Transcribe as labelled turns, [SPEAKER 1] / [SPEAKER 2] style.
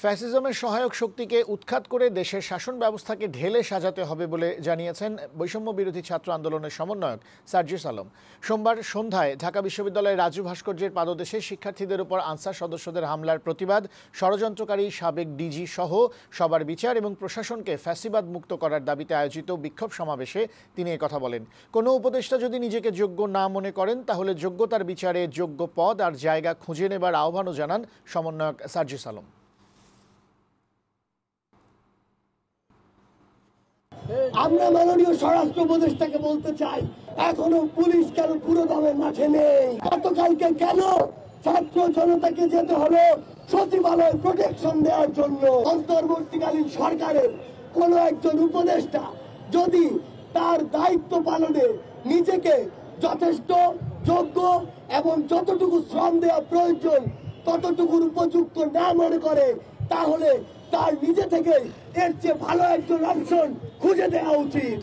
[SPEAKER 1] ফ্যাসিজমের সহায়ক শক্তিকে উৎখাত করে দেশের শাসন ব্যবস্থাকে ঢেলে সাজাতে হবে বলে জানিয়েছেন বৈষম্য বিরোধী ছাত্র আন্দোলনের সমন্বয়ক সার্জিস আলম। সোমবার সন্ধ্যায় ঢাকা বিশ্ববিদ্যালয়ের রাজু ভাস্কর্যের পাদদেশে শিক্ষার্থীদের উপর আনসার সদস্যদের হামলার প্রতিবাদ, ষড়যন্ত্রকারী সাবেক ডিজি সহ সবার বিচার এবং প্রশাসনকে ফ্যাসিবাদ মুক্ত করার দাবিতে আয়োজিত বিক্ষোভ সমাবেশে তিনি একথা বলেন। কোনো উপদেষ্টা যদি নিজেকে যোগ্য না মনে করেন তাহলে যোগ্যতার বিচারে যোগ্য পদ আর জায়গা খুঁজে নেবার আহ্বানও জানান সমন্বয়ক সার্জিস আলম।
[SPEAKER 2] আমরা মাননীয় স্বরাষ্ট্র উপদেষ্টাকে বলতে চাই, এখনো পুলিশ কেন পুরো দমের মাঠে নেই? গতকালকে কেন ছাত্র জনতাকে যেতে হলো সচিবালয় প্রোটেকশন দেওয়ার জন্য? অন্তর্বর্তীকালীন সরকারের কোন একজন উপদেষ্টা যদি তার দায়িত্ব পালনে নিজেকে যথেষ্ট যোগ্য এবং যতটুকু শ্রম দেওয়া প্রয়োজন ততটুকুর উপযুক্ত না মনে করে, তাহলে তার নিজে থেকে এর চেয়ে ভালো একজন অপশন খুঁজে দেওয়া উচিত।